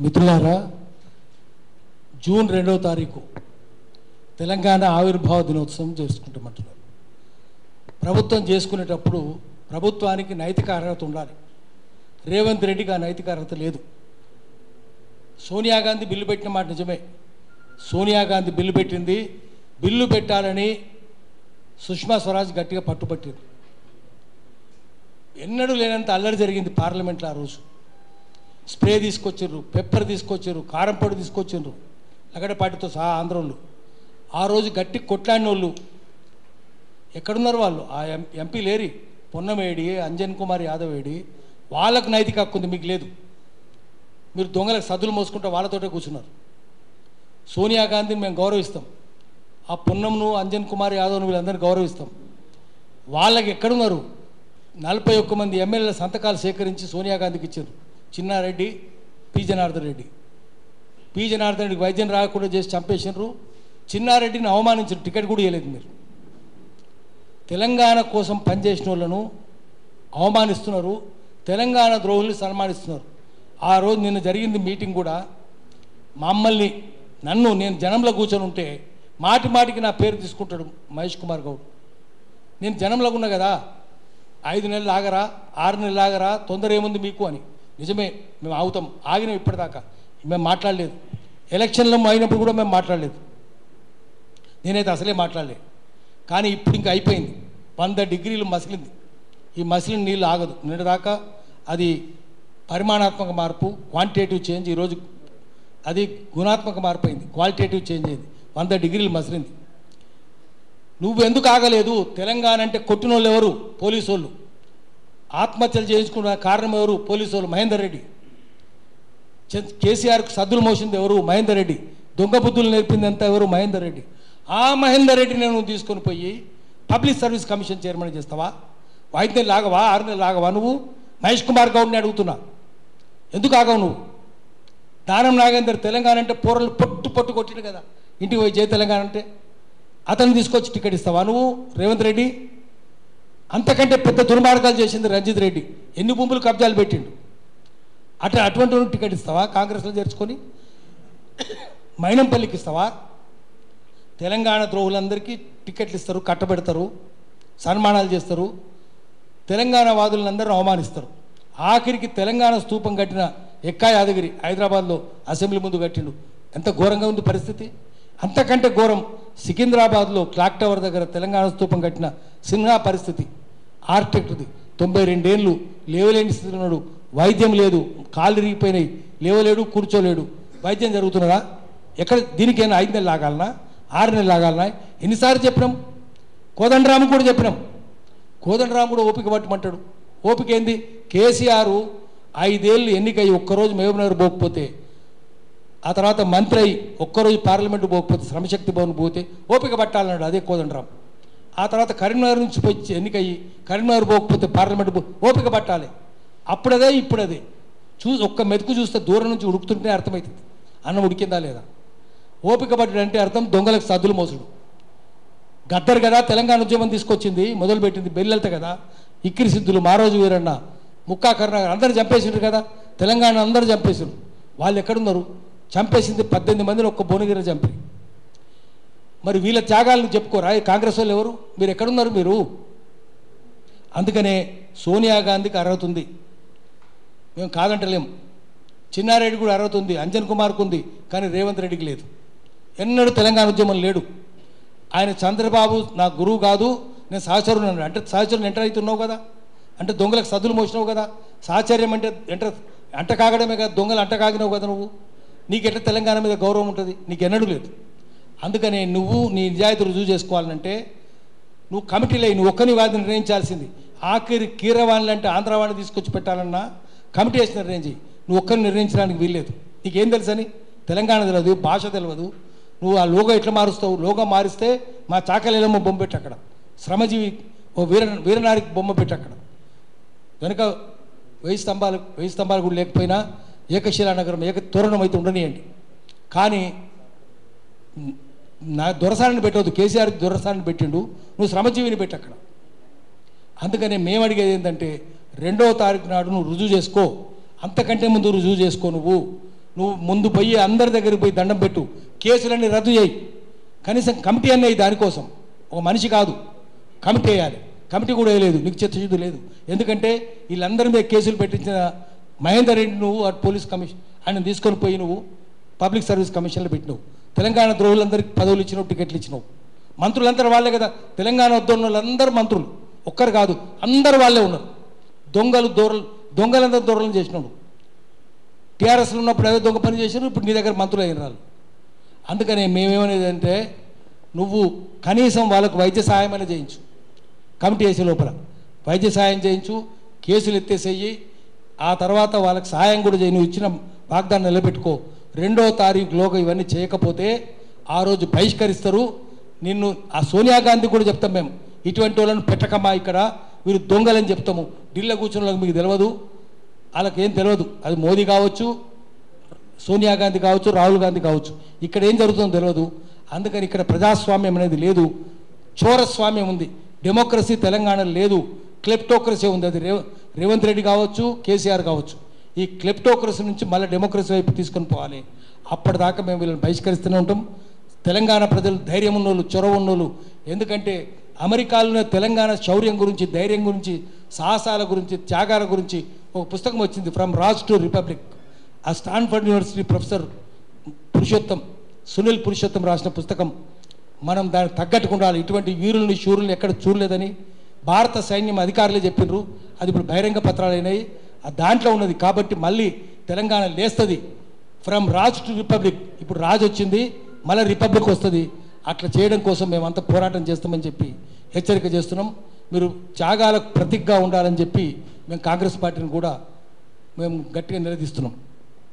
మిత్రులారా, జూన్ 2వ తారీఖు తెలంగాణ ఆవిర్భావ దినోత్సవం చేసుకుంటామంటున్నారు. ప్రభుత్వం చేసుకునేటప్పుడు ప్రభుత్వానికి నైతిక అర్హత ఉండాలి. రేవంత్ రెడ్డికి ఆ నైతిక అర్హత లేదు. సోనియా గాంధీ బిల్లు పెట్టిన మాట నిజమే. సోనియా గాంధీ బిల్లు పెట్టింది. బిల్లు పెట్టాలని సుష్మా స్వరాజ్ గట్టిగా పట్టుబట్టింది. ఎన్నడూ లేనంత అల్లరి జరిగింది పార్లమెంట్లో. ఆ రోజు స్ప్రే తీసుకొచ్చారు, పెప్పర్ తీసుకొచ్చారు, కారం పొడి తీసుకొచ్చారు, లగడపాటితో సహా ఆంధ్రోళ్ళు. ఆ రోజు గట్టి కొట్లాడిన వాళ్ళు ఎక్కడున్నారు? వాళ్ళు ఆ ఎంపీ లేరి, పొన్నమేడి, అంజన్ కుమార్ యాదవ్ ఏడి. వాళ్ళకు నైతిక హక్కు ఉంది, మీకు లేదు. మీరు దొంగలకు సద్దులు మోసుకుంటూ వాళ్ళతోటే కూర్చున్నారు. సోనియా గాంధీని మేము గౌరవిస్తాం, ఆ పొన్నంను, అంజన్ కుమార్ యాదవ్ను వీళ్ళందరినీ గౌరవిస్తాం. వాళ్ళకి ఎక్కడున్నారు? 41 మంది ఎమ్మెల్యేల సంతకాలు సేకరించి సోనియా గాంధీకి ఇచ్చారు. చిన్నారెడ్డి, పి జనార్దన్ రెడ్డి. పి జనార్దన్ రెడ్డికి వైద్యం రాకుండా చేసి చంపేసినారు. చిన్నారెడ్డిని అవమానించారు, టికెట్ కూడా ఇవ్వలేదు. మీరు తెలంగాణ కోసం పనిచేసిన వాళ్ళను అవమానిస్తున్నారు, తెలంగాణ ద్రోహుల్ని సన్మానిస్తున్నారు. ఆ రోజు నిన్న జరిగింది మీటింగ్ కూడా. మమ్మల్ని నేను జనంలో కూర్చొని ఉంటే మాటి మాటికి నా పేరు తీసుకుంటాడు మహేష్ కుమార్ గౌడ్. నేను జనంలో ఉన్నా కదా, 5 నెలలు ఆగరా, 6 నెలలు ఆగరా, తొందర ఏముంది మీకు అని. నిజమే, మేము ఆగుతాం. ఆగినాం ఇప్పటిదాకా. మేము మాట్లాడలేదు. ఎలక్షన్లో అయినప్పుడు కూడా మేము మాట్లాడలేదు. నేనైతే అసలే మాట్లాడలేదు. కానీ ఇప్పుడు ఇంకా అయిపోయింది. 100 డిగ్రీలు మసిలింది. ఈ మసిలిన నీళ్ళు ఆగదు. నిన్నదాకా అది పరిమాణాత్మక మార్పు, క్వాంటిటేటివ్ చేంజ్. ఈరోజు అది గుణాత్మక మార్పు అయింది, క్వాలిటేటివ్ చేంజ్ అయింది. 100 డిగ్రీలు మసిలింది. నువ్వెందుకు ఆగలేదు? తెలంగాణ అంటే కొట్టిన వాళ్ళు ఎవరు? పోలీసు వాళ్ళు. ఆత్మహత్యలు చేయించుకున్న కారణం ఎవరు? పోలీసు వాళ్ళు. మహేందర్ రెడ్డి. కేసీఆర్కు సద్దులు మోసింది ఎవరు? మహేందర్ రెడ్డి. దొంగ బుద్ధులు నేర్పింది అంతా ఎవరు? మహేందర్ రెడ్డి. ఆ మహేందర్ రెడ్డిని నువ్వు తీసుకొని పోయి పబ్లిక్ సర్వీస్ కమిషన్ చైర్మన్ చేస్తావా? 5 నెలలు ఆగవా? 6 నెలలు ఆగవా? నువ్వు మహేష్ కుమార్ గౌడ్ని అడుగుతున్నా, ఎందుకు ఆగవు నువ్వు? దానం నాగేందర్ తెలంగాణ అంటే పోరలు పొట్టు పొట్టు కొట్టిడు కదా, ఇంటికి పోయి జై తెలంగాణ అంటే. అతను తీసుకొచ్చి టికెట్ ఇస్తావా నువ్వు? రేవంత్ రెడ్డి అంతకంటే పెద్ద దుర్మార్గాలు చేసింది రంజిత్ రెడ్డి. ఎన్ని భూములు కబ్జాలు పెట్టిండు. అటువంటి టికెట్ ఇస్తావా? కాంగ్రెస్లో చేర్చుకొని మైనంపల్లికి ఇస్తావా? తెలంగాణ ద్రోహులందరికీ టికెట్లు ఇస్తారు, కట్టబెడతారు, సన్మానాలు చేస్తారు, తెలంగాణ వాదులందరూ అవమానిస్తారు. ఆఖరికి తెలంగాణ స్తూపం కట్టిన ఎక్కా యాదగిరి హైదరాబాద్లో అసెంబ్లీ ముందు కట్టిండు. ఎంత ఘోరంగా ఉంది పరిస్థితి. అంతకంటే ఘోరం సికింద్రాబాద్లో క్లాక్ టవర్ దగ్గర తెలంగాణ స్తూపం కట్టిన సిన్హా పరిస్థితి. ఆర్కిటెక్ట్ది 92 ఏళ్ళు లేవలేని స్థితిలో ఉన్నాడు. వైద్యం లేదు, కాళ్ళు ఇరిగిపోయినాయి, లేవలేడు, కూర్చోలేడు. వైద్యం జరుగుతున్నదా? ఎక్కడ? దీనికైనా 5 నెలలు ఆగాలనా? 6 నెలలు ఆగాలనా? ఎన్నిసార్లు చెప్పినాం? కోదండరాము కూడా చెప్పినాం. కోదండరాము కూడా ఓపిక పట్టమంటాడు. ఓపిక ఏంది? కేసీఆర్ 5 ఏళ్ళు ఎన్నికయ్యి ఒక్కరోజు మహబూబ్నగర్ పోకపోతే, ఆ తర్వాత మంత్రి అయ్యి ఒక్కరోజు పార్లమెంటు పోకపోతే, శ్రమశక్తి భవన్ పోతే ఓపిక పట్టాలన్నాడు. అదే కోదండరాం. ఆ తర్వాత కరీంనగర్ నుంచి పోయి ఎన్నికయ్యి కరీంనగర్ పోకపోతే పార్లమెంటు ఓపిక పట్టాలి. అప్పుడదే ఇప్పుడదే. ఒక్క మెతుకు చూస్తే దూరం నుంచి ఉడుకుతుంటే అర్థమవుతుంది అన్నం ఉడికిందా లేదా. ఓపిక పట్టడంటే అర్థం దొంగలకు సద్దులు మోసుడు. గద్దర్ కదా తెలంగాణ ఉద్యమం తీసుకొచ్చింది, మొదలుపెట్టింది. బెల్లెల్త కదా, ఇక్కిరి సిద్ధులు, మారోజు వీరన్న, ముక్కా కరుణాకర్ అందరూ చంపేసిండ్రు కదా. తెలంగాణ అందరూ చంపేసిండ్రు. వాళ్ళు ఎక్కడున్నారు? చంపేసింది 18 మందిని ఒక్క భువనగిరి చంపి. మరి వీళ్ళ త్యాగాలను చెప్పుకోరా కాంగ్రెస్ వాళ్ళు ఎవరు? మీరు ఎక్కడున్నారు మీరు? అందుకనే సోనియా గాంధీకి అర్హత ఉంది, మేము కాదంటలేం. చిన్నారెడ్డి కూడా అర్హత ఉంది, అంజన్ కుమార్కు ఉంది. కానీ రేవంత్ రెడ్డికి లేదు. ఎన్నడూ తెలంగాణ ఉద్యమం లేడు. ఆయన చంద్రబాబు నా గురువు కాదు, నేను సహచరుని అన్నాడు. అంటే సహచరుని ఎంటర్ అవుతున్నావు కదా, అంటే దొంగలకు సద్దులు మోసినావు కదా. సహచర్యం అంటే అంట కాగడమే కదా, దొంగలు అంట కాగినావు కదా నువ్వు. నీకెట్లా తెలంగాణ మీద గౌరవం ఉంటుంది? నీకు ఎన్నడూ లేదు. అందుకనే నువ్వు నీ నిజాయితీ రుజువు చేసుకోవాలంటే నువ్వు కమిటీలో నువ్వు ఒక్కని వాది నిర్ణయించాల్సింది. ఆఖరి కీరవాణి అంటే ఆంధ్రవాణి తీసుకొచ్చి పెట్టాలన్నా కమిటీ వేసి నిర్ణయం చేయి. నువ్వు ఒక్కరిని నిర్ణయించడానికి వీల్లేదు. నీకేం తెలుసని? తెలంగాణ తెలియదు, భాష తెలియదు. నువ్వు ఆ లోగో ఎట్లా మారుస్తావు? లోగో మారిస్తే మా చాకలేలమ్మ బొమ్మ పెట్టి అక్కడ, శ్రమజీవి ఓ వీరనారికి బొమ్మ పెట్టి అక్కడ, వెనుక 1000 స్తంభాలు కూడా లేకపోయినా ఏకశిలా నగరం తోరణం అయితే ఉండనియండి. కానీ నా దొరసారిని పెట్టవద్దు. కేసీఆర్కి దొరసారిని పెట్టిండు, నువ్వు శ్రమజీవిని పెట్టి అక్కడ. అందుకనే మేము అడిగేది ఏంటంటే 2వ తారీఖు నాడు నువ్వు రుజువు చేసుకో. అంతకంటే ముందు రుజువు చేసుకో. నువ్వు ముందు పోయి అందరి దగ్గరికి పోయి దండం పెట్టు, కేసులన్నీ రద్దు చేయి. కనీసం కమిటీ అన్నది దానికోసం, ఒక మనిషి కాదు కమిటీ వేయాలి. కమిటీ కూడా వేయలేదు, నీకు చిత్తశుద్ధి లేదు. ఎందుకంటే వీళ్ళందరి మీద కేసులు పెట్టించిన మహేందర్ రెడ్డి నువ్వు అటు పోలీస్ కమిషన్ ఆయన తీసుకొని పోయి నువ్వు పబ్లిక్ సర్వీస్ కమిషన్లో పెట్టినావు. తెలంగాణ ద్రోహులందరికీ పదవులు ఇచ్చినావు, టికెట్లు ఇచ్చినావు. మంత్రులందరూ వాళ్ళే కదా, తెలంగాణ వద్దున్న వాళ్ళందరూ మంత్రులు, ఒక్కరు కాదు అందరు వాళ్ళే ఉన్నారు. దొంగలందరూ దొరలను చేసినావు. టీఆర్ఎస్లో ఉన్నప్పుడు ఏదో దొంగ పని చేసినారు, ఇప్పుడు నీ దగ్గర మంత్రులు అయిన వాళ్ళు. అందుకని మేమేమనేది అంటే నువ్వు కనీసం వాళ్ళకు వైద్య సహాయం అయినా చేయించు, కమిటీ వేసే లోపల వైద్య సహాయం చేయించు, కేసులు ఎత్తేసేయి. ఆ తర్వాత వాళ్ళకి సహాయం కూడా చేయి. నువ్వు ఇచ్చిన వాగ్దానం నిలబెట్టుకో. 2వ తారీఖులోగా ఇవన్నీ చేయకపోతే ఆ రోజు బహిష్కరిస్తారు నిన్ను. ఆ సోనియా గాంధీ కూడా చెప్తాం మేము, ఇటువంటి వాళ్ళని పెట్టకమ్మా, ఇక్కడ వీరు దొంగలని చెప్తాము. ఢిల్లీలో కూర్చున్న వాళ్ళకి మీకు తెలియదు, వాళ్ళకి ఏం తెలియదు. అది మోదీ కావచ్చు, సోనియా గాంధీ కావచ్చు, రాహుల్ గాంధీ కావచ్చు, ఇక్కడ ఏం జరుగుతుందో తెలియదు. అందుకని ఇక్కడ ప్రజాస్వామ్యం అనేది లేదు, చోరస్వామ్యం ఉంది. డెమోక్రసీ తెలంగాణలో లేదు, క్లెప్టోక్రసీ ఉంది. అది రేవంత్ రెడ్డి కావచ్చు, కేసీఆర్ కావచ్చు. ఈ క్లెప్టోక్రసీ నుంచి మళ్ళీ డెమోక్రసీ వైపు తీసుకొని పోవాలి. అప్పటిదాకా మేము వీళ్ళని బహిష్కరిస్తూనే ఉంటాం. తెలంగాణ ప్రజలు ధైర్యం ఉన్నోళ్ళు, చొరవ ఉన్నోళ్ళు. ఎందుకంటే అమెరికాలోనే తెలంగాణ శౌర్యం గురించి, ధైర్యం గురించి, సాహసాల గురించి, త్యాగాల గురించి ఒక పుస్తకం వచ్చింది, ఫ్రమ్ రాజ్ టు రిపబ్లిక్. ఆ Stanford university professor Sunil Purushottam రాసిన పుస్తకం. మనం దానికి తగ్గట్టుకు ఉండాలి. ఇటువంటి వీరుల్ని శూరుల్ని ఎక్కడ చూడలేదని భారత సైన్యం అధికారులే చెప్పినారు. అది ఇప్పుడు బహిరంగ పత్రాలు అయినాయి, దాంట్లో ఉన్నది. కాబట్టి మళ్ళీ తెలంగాణ లేస్తుంది, ఫ్రమ్ రాజ్ టు రిపబ్లిక్. ఇప్పుడు రాజు వచ్చింది, మళ్ళీ రిపబ్లిక్ వస్తుంది. అట్లా చేయడం కోసం మేమంతా పోరాటం చేస్తామని చెప్పి హెచ్చరిక చేస్తున్నాం. మీరు త్యాగాలకు ప్రతీకగా ఉండాలని చెప్పి మేము కాంగ్రెస్ పార్టీని కూడా మేము గట్టిగా నిలదీస్తున్నాం.